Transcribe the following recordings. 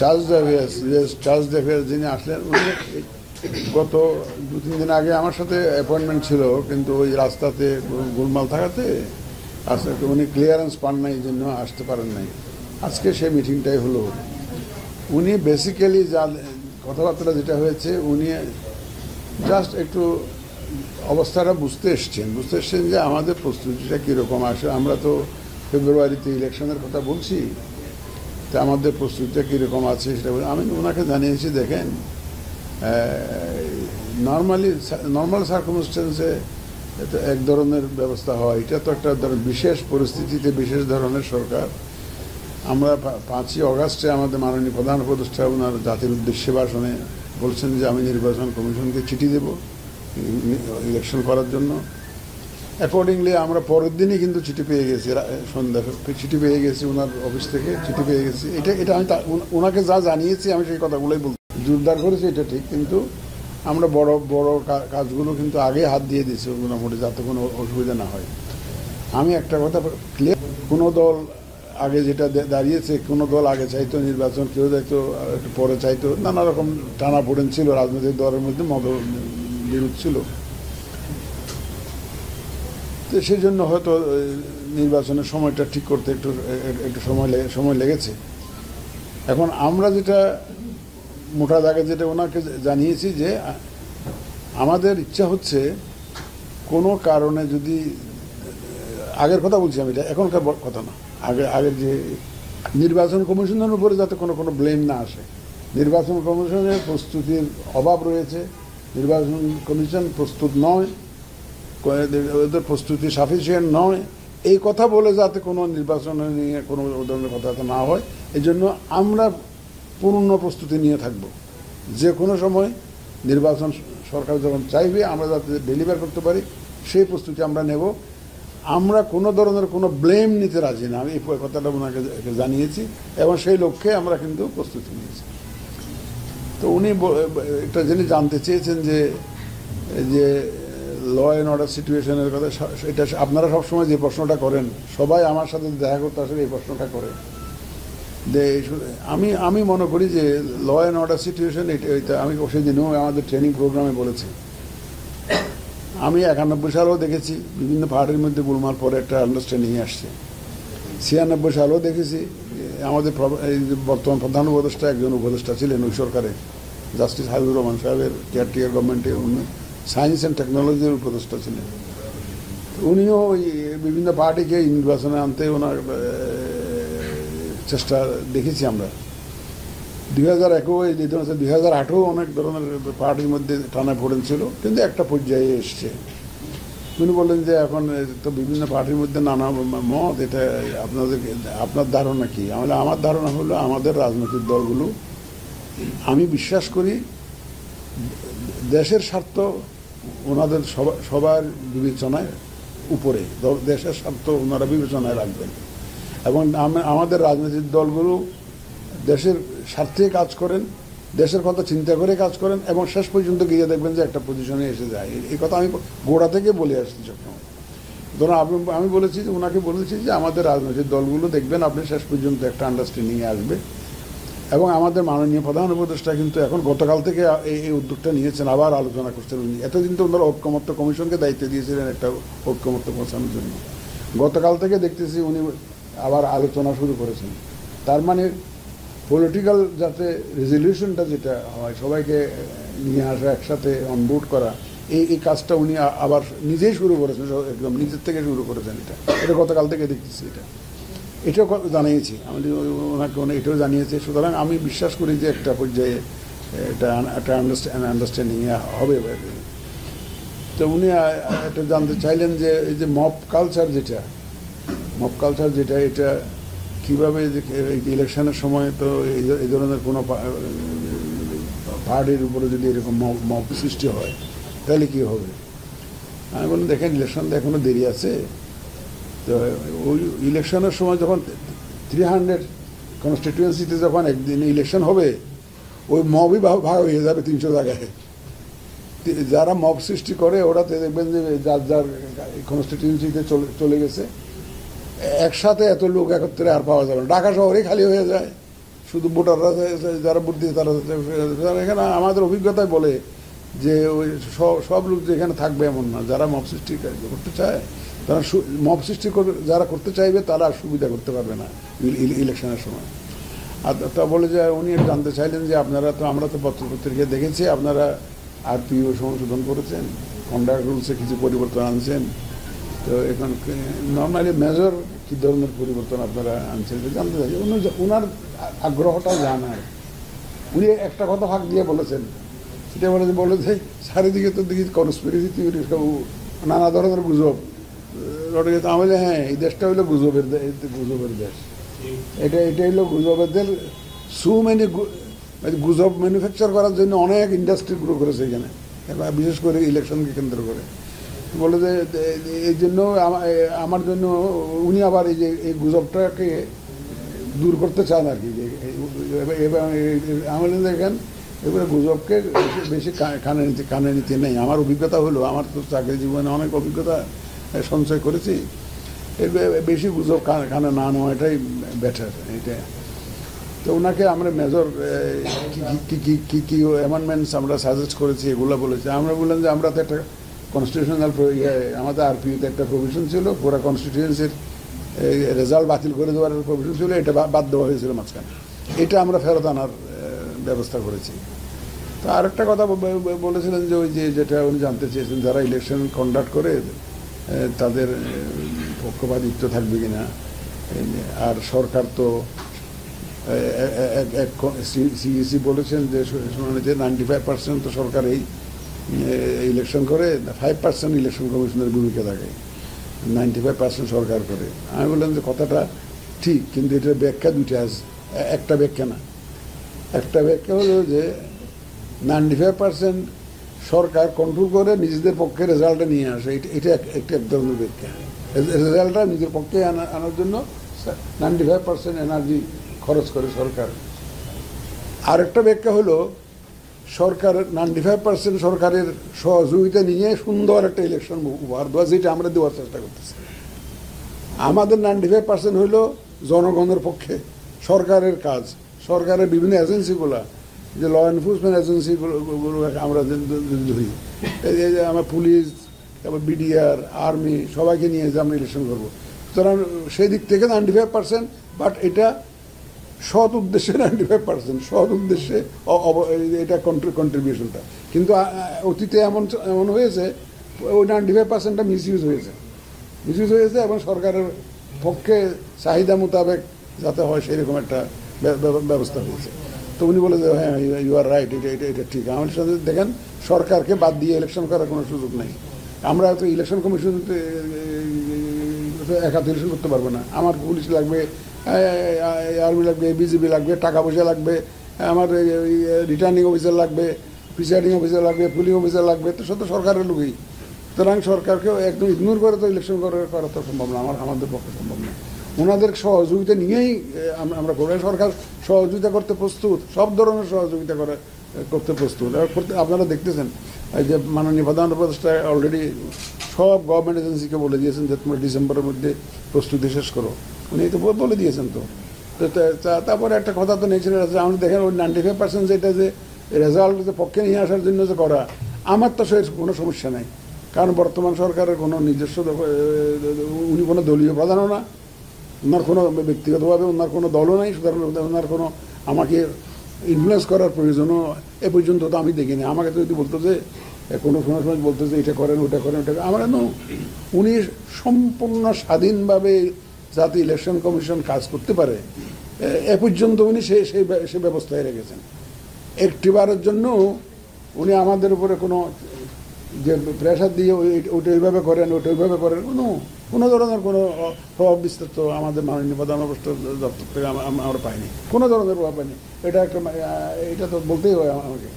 Charles ডেভিয়াস যিনি আসলেন, উনি গত 2-3 দিন আগে আমার সাথে অ্যাপয়েন্টমেন্ট ছিল, কিন্তু ওই রাস্তাতে গোলমাল থাকাতে উনি ক্লিয়ারেন্স পান নাই, এই জন্য আসতে পারেন নাই। আজকে সেই মিটিংটাই হলো। উনি বেসিক্যালি যা কথাবার্তা যেটা হয়েছে, উনি জাস্ট একটু অবস্থাটা বুঝতে এসছেন যে আমাদের প্রস্তুতিটা কীরকম আসে। আমরা তো ফেব্রুয়ারিতে ইলেকশনের কথা বলছি, তা আমাদের প্রস্তুতিটা কীরকম আছে সেটা আমি ওনাকে জানিয়েছি। দেখেন, নর্মাল সার্কামস্টেন্সে এক ধরনের ব্যবস্থা হয়, এটা তো একটা বিশেষ পরিস্থিতিতে বিশেষ ধরনের সরকার। আমরা 5ই অগাস্টে আমাদের মাননীয় প্রধান উপদেষ্টা ওনার জাতির উদ্দেশ্যে ভাষণে বলছেন যে আমি নির্বাচন কমিশনকে চিঠি দেব ইলেকশন করার জন্য। অ্যাকর্ডিংলি আমরা পরের দিনই কিন্তু চিঠি পেয়ে গেছি, সন্ধ্যা চিঠি পেয়ে গেছি ওনার অফিস থেকে, চিঠি পেয়ে গেছি। এটা আমি ওনাকে যা জানিয়েছি আমি সেই কথাগুলোই বলছি। জোরদার করেছি এটা ঠিক, কিন্তু আমরা বড় বড় কাজগুলো কিন্তু আগে হাত দিয়ে দিয়েছি মোটামুটি, যাতে কোনো অসুবিধা না হয়। আমি একটা কথা ক্লিয়ার, কোনো দল আগে যেটা দাঁড়িয়েছে, কোনো দল আগে চাইতো নির্বাচন, কেউ চাইতো একটু পরে চাইতো, নানা রকম টানাপোড়েন ছিল রাজনৈতিক দলের মধ্যে, বিরোধ ছিল। তো সেই জন্য হয়তো নির্বাচনের সময়টা ঠিক করতে একটু সময় লেগেছে। এখন আমরা যেটা মোটা দাগে যেটা ওনাকে জানিয়েছি যে আমাদের ইচ্ছা হচ্ছে কোনো কারণে যদি, আগের কথা বলছি আমি, এটা এখনকার কথা না, আগের যে নির্বাচন কমিশনের উপরে যাতে কোনো ব্লেম না আসে। নির্বাচন কমিশনের প্রস্তুতির অভাব রয়েছে, নির্বাচন কমিশন প্রস্তুত নয়, ওদের প্রস্তুতি সাফিসিয়েন্ট নয়, এই কথা বলে যাতে কোনো নির্বাচন নিয়ে কোনো ধরনের কথা না হয়, এই জন্য আমরা পূর্ণ প্রস্তুতি নিয়ে থাকব। যে কোনো সময় নির্বাচন সরকার যখন চাইবে আমরা যাতে ডেলিভার করতে পারি, সেই প্রস্তুতি আমরা নেব। আমরা কোনো ধরনের কোনো ব্লেম নিতে রাজি না, আমি এই কথাটা ওনাকে জানিয়েছি, এবং সেই লক্ষ্যে আমরা কিন্তু প্রস্তুতি নিয়েছি। তো উনি একটা জিনিস জানতে চেয়েছেন যে ল অ্যান্ড অর্ডার সিচুয়েশনের কথা, এটা আপনারা সবসময় যে প্রশ্নটা করেন, সবাই আমার সাথে দেখা করতে আসলে এই প্রশ্নটা করে। আমি মনে করি যে ল অ্যান্ড অর্ডার সিচুয়েশন এটা আমি সেদিনও আমাদের ট্রেনিং প্রোগ্রামে বলেছি। আমি 91 সালেও দেখেছি বিভিন্ন পাহাড়ের মধ্যে গোলমাল পরে একটা আন্ডারস্ট্যান্ডিং আসছে। 96 সালেও দেখেছি। আমাদের বর্তমান প্রধান উপদেষ্টা একজন উপদেষ্টা ছিলেন ওই সরকারে, জাস্টিস হাবিবুর রহমান সাহেবের কেয়ারটেকার গভর্নমেন্টে, উনি সায়েন্স অ্যান্ড টেকনোলজির উপদেষ্টা ছিলেন। উনিও ওই বিভিন্ন পার্টিকে নির্বাচনে আনতে ওনার চেষ্টা দেখেছি আমরা। 2001-ও এই যে 2008-ও অনেক ধরনের পার্টির মধ্যে টানা পড়েন ছিল, কিন্তু একটা পর্যায়ে এসছে। উনি বললেন যে এখন তো বিভিন্ন পার্টির মধ্যে নানা মত, এটা আপনার ধারণা কি? আমার ধারণা হলো আমাদের রাজনৈতিক দলগুলো, আমি বিশ্বাস করি দেশের স্বার্থ ওনাদের সবার বিবেচনায় উপরে, দেশের স্বার্থ ওনারা বিবেচনায় রাখবেন, এবং আমাদের রাজনৈতিক দলগুলো দেশের স্বার্থে কাজ করেন, দেশের কথা চিন্তা করে কাজ করেন, এবং শেষ পর্যন্ত গিয়ে দেখবেন যে একটা পজিশনে এসে যায়। এই কথা আমি গোড়া থেকে বলে আসছি যখন। ধরুন আমি বলেছি, ওনাকে বলেছি যে আমাদের রাজনৈতিক দলগুলো দেখবেন আপনি শেষ পর্যন্ত একটা আন্ডারস্ট্যান্ডিংয়ে আসবে, এবং আমাদের মাননীয় প্রধান উপদেষ্টা কিন্তু এখন গতকাল থেকে এই উদ্যোগটা নিয়েছেন, আবার আলোচনা করছেন। উনি এতদিন তো ওনারা ঐক্যমত্য কমিশনকে দায়িত্ব দিয়েছিলেন একটা ঐক্যমত্য পৌঁছানোর জন্য, গতকাল থেকে দেখতেছি উনি আবার আলোচনা শুরু করেছেন। তার মানে পলিটিক্যাল যাতে রেজলিউশনটা যেটা হয়, সবাইকে নিয়ে আসা, একসাথে অনবোর্ড করা, এই কাজটা উনি আবার নিজেই শুরু করেছেন, একদম নিজের থেকে শুরু করেছেন। এটা গতকাল থেকে দেখতেছি। এটাও জানিয়েছি আমি ওনাকে, এটাও জানিয়েছি। সুতরাং আমি বিশ্বাস করি যে একটা পর্যায়ে এটা একটা আন্ডারস্ট্যান্ডিং হবে। তো উনি এটা জানতে চাইলেন যে এই যে মব কালচার যেটা এটা কীভাবে ইলেকশনের সময় তো এই ধরনের কোনো পার্টির উপরে যদি এরকম মব সৃষ্টি হয় তাহলে কী হবে? আমি বললাম দেখেন, ইলেকশন তো এখনও দেরি আছে। তো ওই ইলেকশনের সময় যখন 300 কনস্টিটিউয়েন্সিতে যখন একদিন ইলেকশন হবে, ওই মবই ভাগ হয়ে যাবে 300 জায়গায়। যারা মব সৃষ্টি করে ওরা দেখবেন যে যার কনস্টিটিউয়েন্সিতে চলে গেছে, একসাথে এত লোক একত্রে আর পাওয়া যাবে না। ঢাকা শহরেই খালি হয়ে যায়, শুধু ভোটাররা যারা ভোট দিয়ে তারা, এখানে আমাদের অভিজ্ঞতায় বলে যে ওই সব লোক যে এখানে থাকবে এমন না। যারা মব সৃষ্টি করতে চায়, তারা মব সৃষ্টি যারা করতে চাইবে তারা সুবিধা করতে পারবে না ইলেকশনের সময়। আর তা বলে যে উনি জানতে চাইলেন যে আপনারা তো, আমরা তো পত্রপত্রিকায় দেখেছি আপনারা আরপিও সংশোধন করেছেন, কন্ডাক্ট রুলসে কিছু পরিবর্তন আনছেন, তো এখন নর্মালি মেজর কী ধরনের পরিবর্তন আপনারা আনছেন জানতে চাই। ওনার আগ্রহটা জানার, উনি একটা কথা ফাঁক দিয়ে বলেছেন, সেটা বলেছে চারিদিকে তো দেখি কনস্পিরেসি থিওরি সব নানা ধরনের গুজব রটে গেছে। আমি হ্যাঁ, এই দেশটা হইলো গুজবের দেশ, এটা হইলো গুজবের দেশ। গুজব ম্যানুফ্যাকচার করার জন্য অনেক ইন্ডাস্ট্রি গ্রো করেছে এখানে, বিশেষ করে ইলেকশনকে কেন্দ্র করে। বলে যে এই জন্য আমার জন্য উনি আবার এই যে এই গুজবটাকে দূর করতে চান আর কি। আমাদের দেখেন এবারে গুজবকে বেশি কানে নিতে নেই। আমার অভিজ্ঞতা হলো, আমার তো চাকরি জীবনে অনেক অভিজ্ঞতা সঞ্চয় করেছি, বেশি গুজব কানে না নেওয়াটাই বেটার এটা। তো ওনাকে আমরা মেজর কি অ্যামেন্ডমেন্টস আমরা সাজেস্ট করেছি এগুলো বলেছি। আমরা বললাম যে আমরা তো একটা কনস্টিটিউশনাল আমাদের আরপিওতে একটা প্রভিশন ছিল, পুরো কনস্টিটিউয়েন্সির রেজাল্ট বাতিল করে দেওয়ার প্রভিশন ছিল, এটা বাদ দেওয়া হয়েছিল মাঝখানে, এটা আমরা ফেরত আনার ব্যবস্থা করেছি। তো আরেকটা কথা বলেছিলেন যে ওই যেটা উনি জানতে চেয়েছেন, যারা ইলেকশন কন্ডাক্ট করে তাদের পক্ষপাতিত্ব থাকবে কিনা। আর সরকার তো সিইসি বলেছেন যে 95% তো সরকার এই ইলেকশন করে, 5% ইলেকশন কমিশনের ভূমিকা থাকে, 95% সরকার করে। আমি বললাম যে কথাটা ঠিক, কিন্তু এটার ব্যাখ্যা দুইটা আছে, একটা ব্যাখ্যা না। একটা ব্যাখ্যা হলো যে 95% সরকার কন্ট্রোল করে নিজেদের পক্ষে রেজাল্টটা নিয়ে আসে, এটা একটা এক ধরনের ব্যাখ্যা। রেজাল্টটা নিজের পক্ষে আনার জন্য 95% এনার্জি খরচ করে সরকার। আরেকটা ব্যাখ্যা হলো সরকার 95% সরকারের সহযোগিতা নিয়ে সুন্দর একটা ইলেকশন উপহার দেওয়া, যেটা আমরা দেওয়ার চেষ্টা করতেছি। আমাদের 95% হইল জনগণের পক্ষে সরকারের কাজ, সরকারের বিভিন্ন এজেন্সিগুলা, যে ল এনফোর্সমেন্ট এজেন্সিগুলো আমরা ধরি, এই যে আমার পুলিশ, তারপর বিডিআর, আর্মি, সবাইকে নিয়ে যে আমরা ইলেকশন করবো। সুতরাং সেই দিক থেকে 95%, বাট এটা সৎ উদ্দেশ্যে 95%, সৎ উদ্দেশ্যে এটা কন্ট্রিবিউশনটা। কিন্তু অতীতে এমন হয়েছে ওই 95%টা মিসইউজ হয়েছে এবং সরকারের পক্ষে চাহিদা মোতাবেক যাতে হয় সেরকম একটা ব্যবস্থা হয়েছে। তো উনি বলে যে হ্যাঁ, ইউ আর রাইট, এটা ঠিক। আমাদের সাথে দেখেন, সরকারকে বাদ দিয়ে ইলেকশন করার কোনো সুযোগ নেই। আমরা তো ইলেকশন কমিশন একা তো ইলেকশন করতে পারবো না। আমার পুলিশ লাগবে, আর্মি লাগবে, বিজিবি লাগবে, টাকা পয়সা লাগবে, আমার রিটার্নিং অফিসার লাগবে, প্রিসাইডিং অফিসার লাগবে, পুলিং অফিসার লাগবে, তো সব তো সরকারের লোকই। সুতরাং সরকারকেও একদম ইগনোর করে তো ইলেকশন করা তো সম্ভব না, আমাদের পক্ষে সম্ভব না। ওনাদের সহযোগিতা নিয়েই আমরা করবো। সরকার সহযোগিতা করতে প্রস্তুত, সব ধরনের সহযোগিতা করতে প্রস্তুত। আপনারা দেখতেছেন এই যে মাননীয় প্রধান উপদেষ্টা অলরেডি সব গভর্নমেন্ট এজেন্সিকে বলে দিয়েছেন যে তোমরা ডিসেম্বরের মধ্যে প্রস্তুতি শেষ করো। উনি তো বলে দিয়েছেন। তো তারপরে একটা কথা তো নেচার আছে, আমরা দেখেন ওই 95% যেটা যে রেজাল্ট পক্ষে নিয়ে আসার জন্য যে করা, আমার তো সে কোনো সমস্যা নাই। কারণ বর্তমান সরকারের কোনো নিজস্ব, উনি কোনো দলীয় প্রধানও না, ওনার কোনো ব্যক্তিগতভাবে ওনার কোনো দলও নাই, সুতরাং ওনার কোনো আমাকে ইনফ্লুয়েন্স করার প্রয়োজনও এ পর্যন্ত তো আমি দেখিনি। আমাকে তো যদি বলতো যে কোনো সময় বলতো যে এটা করেন ওটা করেন ওটা, আমার উনি সম্পূর্ণ স্বাধীনভাবে যাতে ইলেকশন কমিশন কাজ করতে পারে এ পর্যন্ত উনি সেই ব্যবস্থায় রেখেছেন। একটিবারের জন্য উনি আমাদের উপরে কোনো যে প্রেশার দিয়ে ওইটা ওইভাবে করেন ওইটা ওইভাবে করেন কোনো ধরনের কোনো প্রভাব বিস্তার তো আমাদের মাননীয় প্রধান উপদেষ্টা দপ্তর থেকে আমরা পাইনি, কোনো ধরনের প্রভাব পাইনি। এটা তো বলতেই হয় আমাকে।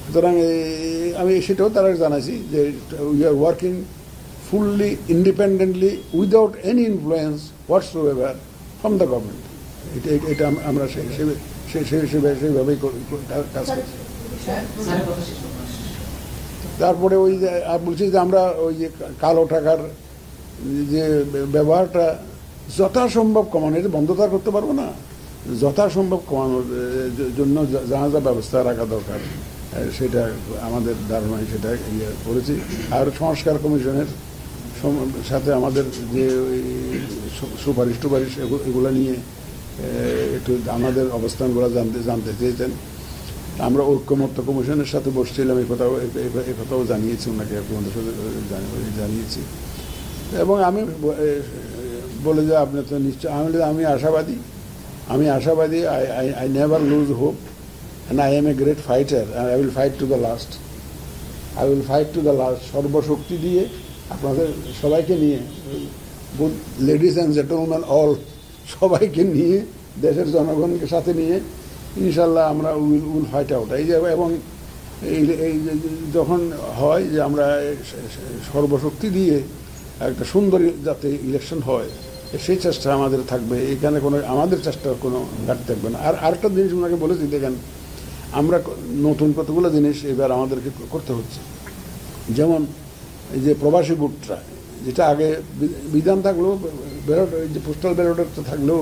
সুতরাং আমি সেটাও তারা জানাইছি যে we are working fully independently without any influence whatsoever from the government. এটা আমরা সেইভাবেই কাজ করছি। তারপরে ওই যে বলছি যে আমরা ওই যে কালো টাকার যে ব্যবহারটা যথাসম্ভব কমানো, এটা বন্ধ তো আর করতে পারবো না। যথাসম্ভব কমানোর জন্য যা যা ব্যবস্থা রাখা দরকার সেটা আমাদের ধারণায় সেটা করেছি। আর সংস্কার কমিশনের সাথে আমাদের যে সুপারিশ টুপারিশ এগুলো নিয়ে একটু আমাদের অবস্থানগুলো জানতে চেয়েছেন। আমরা ঐক্যমত্য কমিশনের সাথে বসছিলাম, এই কথাও জানিয়েছি ওনাকে, আপনাদের সাথে জানিয়েছি। এবং আমি বলে যে আপনি তো নিশ্চয়, আমি আশাবাদী I never lose hope and I am a great fighter and I will fight to the last. সর্বশক্তি দিয়ে আপনাদের সবাইকে নিয়ে, লেডিস অ্যান্ড জেন্টলম্যান অল, সবাইকে নিয়ে, দেশের জনগণকে সাথে নিয়ে ইনশাল্লাহ আমরা উইল ফাইট আউট। এই যে এবং এই যখন হয় যে আমরা সর্বশক্তি দিয়ে একটা সুন্দর যাতে ইলেকশন হয় সেই চেষ্টা আমাদের থাকবে। এখানে কোনো আমাদের চেষ্টার কোনো ঘাটতি থাকবে না। আর আরেকটা জিনিস ওনাকে বলেছি, দেখেন আমরা নতুন কতগুলো জিনিস এবার আমাদেরকে করতে হচ্ছে। যেমন এই যে প্রবাসী ভোটটা, যেটা আগে বিধান থাকলেও ব্যালট, যে পোস্টাল ব্যালটের তো থাকলেও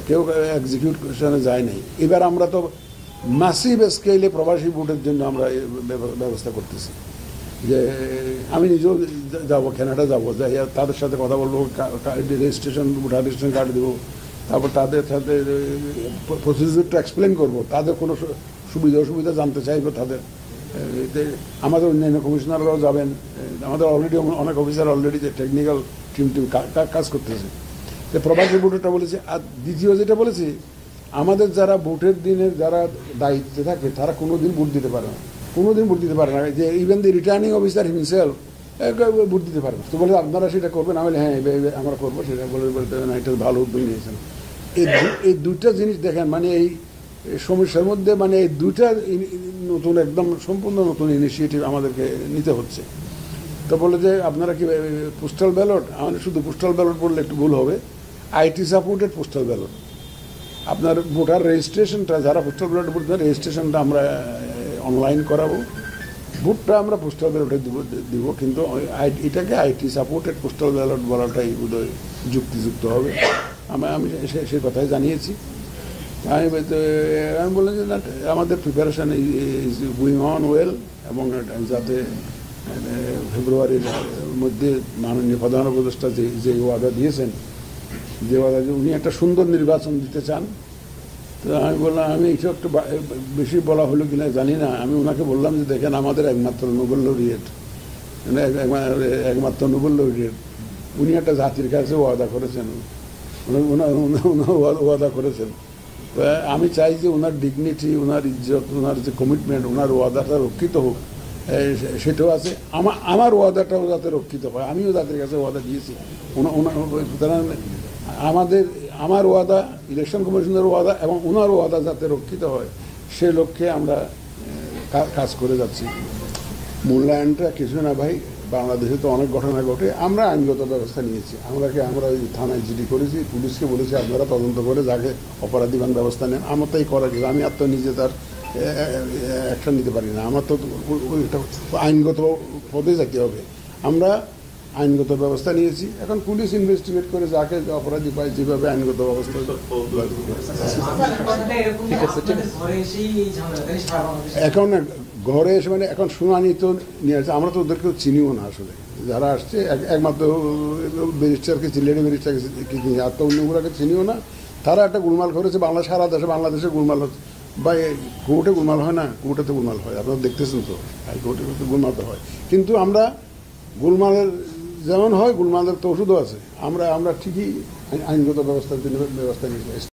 কেউ এক্সিকিউশনে যায় নাই। এবার আমরা তো ম্যাসিভ স্কেলে প্রবাসী ভোটের জন্য আমরা ব্যবস্থা করতেছি। যে আমি নিজেও যাবো, কানাডা যাবো, যাই তাদের সাথে কথা বলবো, রেজিস্ট্রেশন ভোটার রেজিস্ট্রেশন কার্ড দেবো, তারপর তাদের সাথে প্রসিডিউরটা এক্সপ্লেন করবো, তাদের কোনো সুবিধা অসুবিধা জানতে চাইবো তাদের। আমাদের অন্যান্য কমিশনাররাও যাবেন, আমাদের অলরেডি অনেক অফিসার অলরেডি যে টেকনিক্যাল টিম কাজ করতেছে। তো প্রবাসী ভোটারটা বলেছে। আর দ্বিতীয় যেটা বলেছি, আমাদের যারা ভোটের দিনের যারা দায়িত্বে থাকে তারা কোনোদিন ভোট দিতে পারে না, যে ইভেন দি রিটার্নিং অফিসার হিমসেলফ ভোট দিতে পারে না। তো বলে আপনারা সেটা করবেন, আমি বলি হ্যাঁ আমরা করবো। সেটা বলতে না, এটা ভালো উদ্যোগ নিয়েছেন। এই দুইটা জিনিস দেখেন, মানে এই সমস্যার মধ্যে মানে এই দুইটা নতুন, একদম সম্পূর্ণ নতুন ইনিশিয়েটিভ আমাদেরকে নিতে হচ্ছে। তো বলে যে আপনারা কি পোস্টাল ব্যালট, আমাদের শুধু পোস্টাল ব্যালট বললে একটু ভুল হবে, আইটি সাপোর্টেড পোস্টাল ব্যালট। আপনার ভোটার রেজিস্ট্রেশনটা, যারা পোস্টাল ব্যালট ভোট দেন, রেজিস্ট্রেশনটা আমরা অনলাইন করাবো, ভোটটা আমরা পোস্টাল ব্যালটে দিব। কিন্তু এটাকে আইটি সাপোর্টেড পোস্টাল ব্যালট বলাটাই বোধহয় যুক্তিযুক্ত হবে। আমি সেই কথাই জানিয়েছি। আমি বললাম যে না, আমাদের preparation is going on well, এবং যাতে ফেব্রুয়ারির মধ্যে মাননীয় প্রধান উপদেষ্টা যে ওয়াদা দিয়েছেন, যে ওয়াদা উনি একটা সুন্দর নির্বাচন দিতে চান। তো আমি বললাম, আমি এইসব একটু বেশি বলা হলো কিনা জানি না। আমি ওনাকে বললাম যে দেখেন, আমাদের একমাত্র নোবেল লরিয়েট, উনি একটা জাতির কাছে ওয়াদা করেছেন, ওয়াদা করেছেন। তো আমি চাই যে ওনার ডিগনিটি, ওনার ইজ্জত, ওনার যে কমিটমেন্ট, ওনার ওয়াদাটা রক্ষিত হোক, সেটাও আছে। আমার ওয়াদাটাও যাতে রক্ষিত হয়। আমিও জাতির কাছে ওয়াদা দিয়েছি। আমার ওয়াদা, ইলেকশন কমিশনের ওয়াদা এবং ওনার ওয়াদা যাতে রক্ষিত হয়, সে লক্ষ্যে আমরা কাজ করে যাচ্ছি। মূল্যায়নটা কিছু না ভাই, বাংলাদেশে তো অনেক ঘটনা ঘটে। আমরা আইনগত ব্যবস্থা নিয়েছি। আমরা ওই থানায় জিডি করেছি, পুলিশকে বলেছি আপনারা তদন্ত করে যাকে অপরাধীবান ব্যবস্থা নেন। আমার তো এই করা কিছু, আমি আর তো নিজে তার অ্যাকশন নিতে পারি না। আমার তো আইনগত পদে যেতে হবে। আমরা আইনগত ব্যবস্থা নিয়েছি। এখন পুলিশ ইনভেস্টিগেট করে যাকে অপরাধী পায়, যেভাবে আইনগত ব্যবস্থা। এখন ঘরে এসে মানে এখন শুনানি তো নিয়ে আসছে, আমরা তো ওদেরকেও চিনিও না আসলে। যারা আসছে একমাত্র ব্যারিস্টারকে, লেডি ব্যারিস্টারকে চিনি, আর তো অন্যগুলোকে চিনিও না। তারা একটা গোলমাল করেছে, সারা দেশে, বাংলাদেশে গোলমাল হচ্ছে। বা কোর্টে গোলমাল হয় না, কোর্টেতে গোলমাল হয়, আপনারা দেখতেছেন তো, হাইকোর্টে গোলমাল তো হয়। কিন্তু আমরা গোলমালের যেমন হয়, গোলমালের তো ওষুধও আছে। আমরা ঠিকই আইনগত ব্যবস্থার জন্য ব্যবস্থা নিয়েছি।